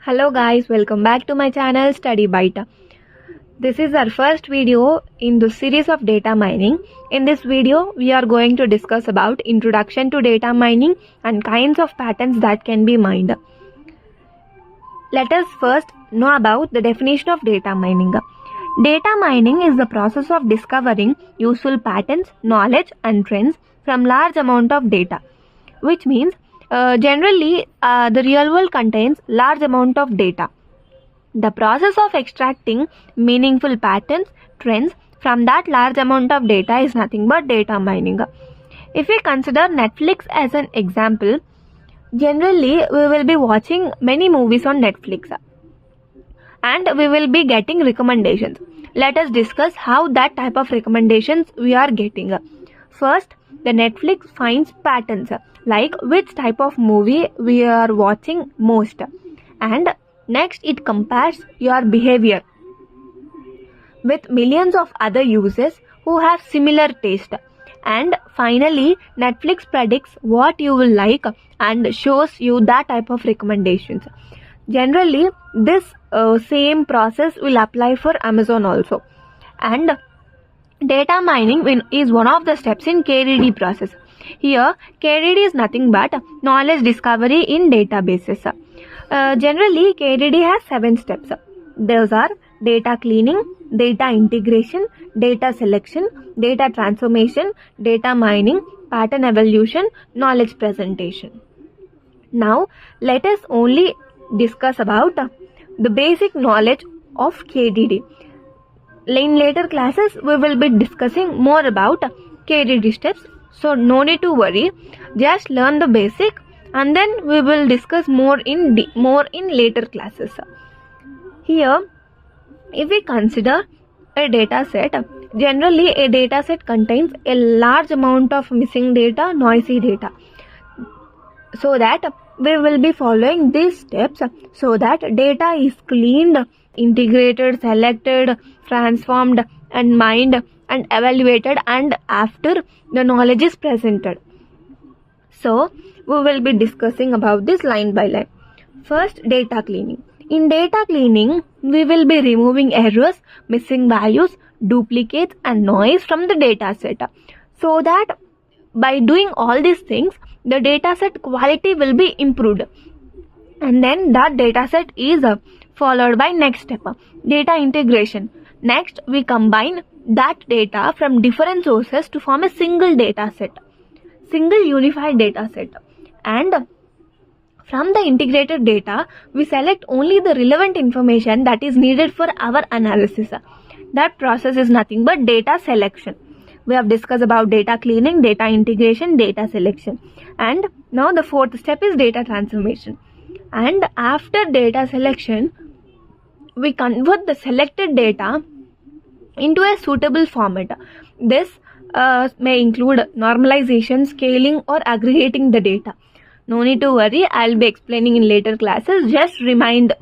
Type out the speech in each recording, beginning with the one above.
Hello guys, welcome back to my channel Study Byte. This is our first video in the series of data mining. In this video, we are going to discuss about introduction to data mining and kinds of patterns that can be mined. Let us first know about the definition of data mining. Data mining is the process of discovering useful patterns, knowledge and trends from large amount of data, which means generally the real world contains large amount of data. The process of extracting meaningful patterns, trends from that large amount of data is nothing but data mining. If we consider Netflix as an example, generally we will be watching many movies on Netflix and we will be getting recommendations. Let us discuss how that type of recommendations we are getting. First, the Netflix finds patterns like which type of movie we are watching most, and next it compares your behavior with millions of other users who have similar taste, and finally Netflix predicts what you will like and shows you that type of recommendations. Generally this same process will apply for Amazon also, and data mining is one of the steps in KDD process. Here, KDD is nothing but knowledge discovery in databases. Generally, KDD has 7 steps. Those are data cleaning, data integration, data selection, data transformation, data mining, pattern evaluation, knowledge presentation. Now, let us only discuss about the basic knowledge of KDD. In later classes, we will be discussing more about KDD steps. So no need to worry, just learn the basic and then we will discuss more in later classes. Here, if we consider a data set, generally a data set contains a large amount of missing data, noisy data. So that we will be following these steps so that data is cleaned, integrated, selected, transformed and mined and evaluated, and after the knowledge is presented. So we will be discussing about this line by line. First, data cleaning. In data cleaning, we will be removing errors, missing values, duplicates and noise from the data set, so that by doing all these things the data set quality will be improved, and then that data set is followed by next step, data integration. Next, we combine that data from different sources to form a single data set, single unified data set, and from the integrated data we select only the relevant information that is needed for our analysis. That process is nothing but data selection. We have discussed about data cleaning, data integration, data selection, and now the fourth step is data transformation. And after data selection, we convert the selected data into a suitable format. This may include normalization, scaling or aggregating the data. No need to worry, I'll be explaining in later classes, just remind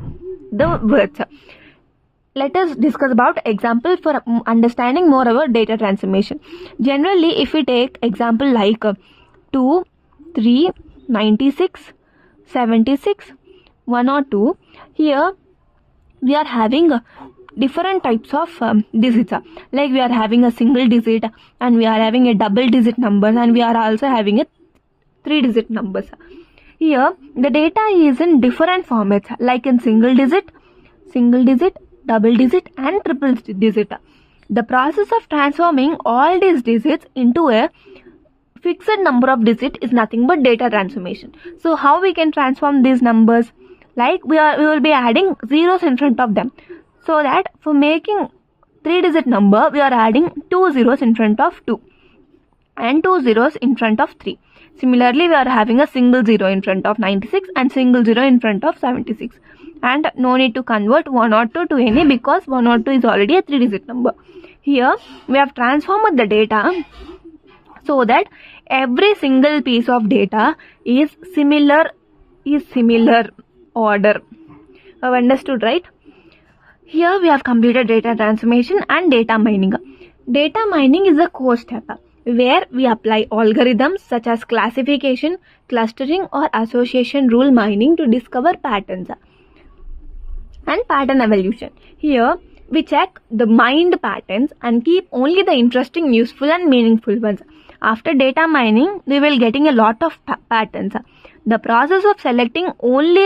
the words. Let us discuss about example for understanding more about data transformation. Generally, if we take example like 2, 3, 96, 76, 102, here we are having different types of digits, like we are having a single digit and we are having a double digit numbers and we are also having a 3 digit numbers. Here the data is in different formats, like in single digit, double digit and triple digit. The process of transforming all these digits into a fixed number of digits is nothing but data transformation. So how we can transform these numbers? Like we will be adding zeros in front of them, so that for making 3 digit number we are adding 2 zeros in front of 2 and 2 zeros in front of 3. Similarly, we are having a single zero in front of 96 and single zero in front of 76, and no need to convert 102 to any, because 102 is already a 3 digit number. Here we have transformed the data so that every single piece of data is similar order. Have understood, right? Here we have completed data transformation and data mining. Data mining is a core step where we apply algorithms such as classification, clustering or association rule mining to discover patterns. and pattern evolution. Here we check the mind patterns and keep only the interesting, useful and meaningful ones. After data mining, we will getting a lot of patterns. The process of selecting only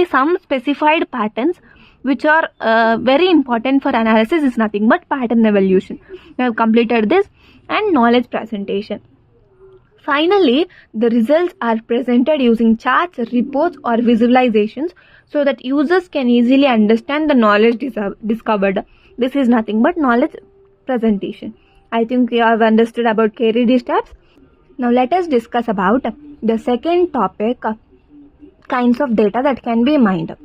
some specified patterns which are very important for analysis is nothing but pattern evolution. We have completed this and knowledge presentation. Finally, the results are presented using charts, reports or visualizations so that users can easily understand the knowledge discovered. This is nothing but knowledge presentation. I think you have understood about KDD steps. Now let us discuss about the second topic, kinds of data that can be mined.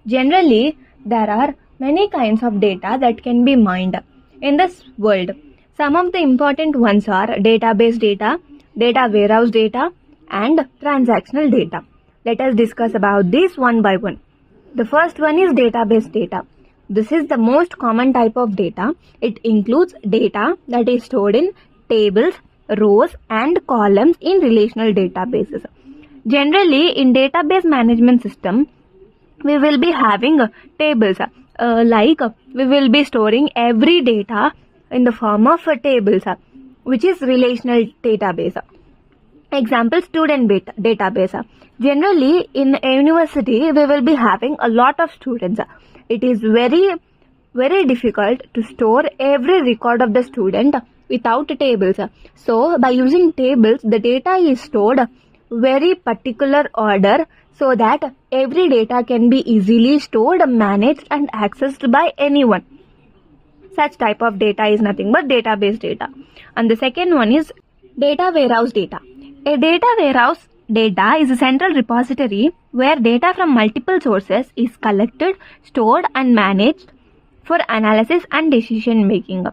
Generally, there are many kinds of data that can be mined in this world. Some of the important ones are database data, data warehouse data and transactional data. Let us discuss about these one by one. The first one is database data. This is the most common type of data. It includes data that is stored in tables, rows and columns in relational databases. Generally, in database management system, we will be having tables. We will be storing every data in the form of tables, which is relational database. Example, student database. Generally, in a university, we will be having a lot of students. It is very, very difficult to store every record of the student without tables. So, by using tables, the data is stored very particular order so that every data can be easily stored, managed and accessed by anyone. Such type of data is nothing but database data. And the second one is data warehouse data. A data warehouse data is a central repository where data from multiple sources is collected, stored and managed for analysis and decision making.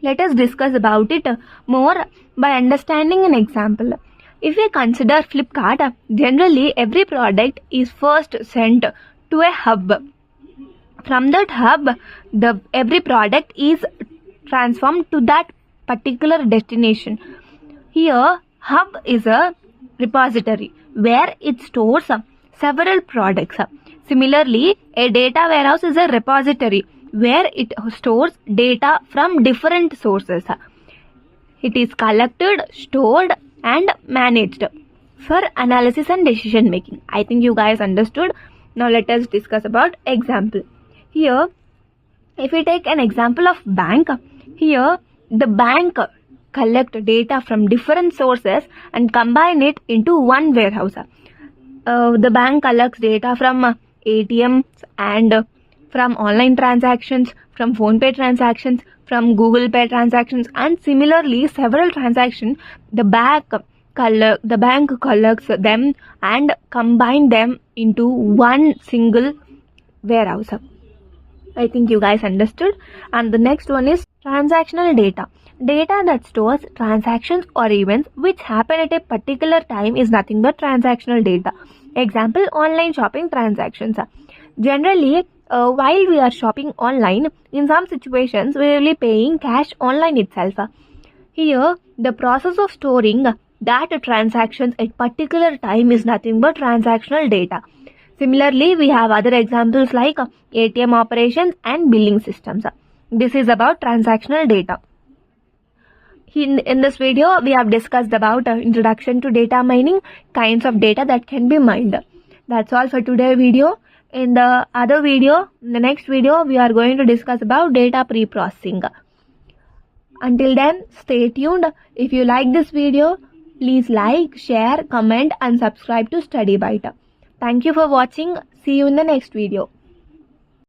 Let us discuss about it more by understanding an example. If we consider Flipkart, generally every product is first sent to a hub. From that hub, every product is transformed to that particular destination. Here, hub is a repository where it stores several products. Similarly, a data warehouse is a repository where it stores data from different sources. It is collected, stored and managed for analysis and decision making. I think you guys understood. Now let us discuss about example. Here, if we take an example of bank, here the bank collect data from different sources and combine it into one warehouse. The bank collects data from ATMs and from online transactions, from PhonePe transactions, from Google Pay transactions, and similarly several transactions. The bank collects them and combine them into one single warehouse. I think you guys understood. And the next one is transactional data. Data that stores transactions or events which happen at a particular time is nothing but transactional data. Example, online shopping transactions. Generally, while we are shopping online, in some situations we will be paying cash online itself. Here, the process of storing that transactions at particular time is nothing but transactional data. Similarly, we have other examples like ATM operations and billing systems. This is about transactional data. In this video, we have discussed about introduction to data mining, kinds of data that can be mined. That's all for today's video. In the next video, we are going to discuss about data pre-processing. Until then, stay tuned. If you like this video, please like, share, comment and subscribe to Study Byte. Thank you for watching. See you in the next video.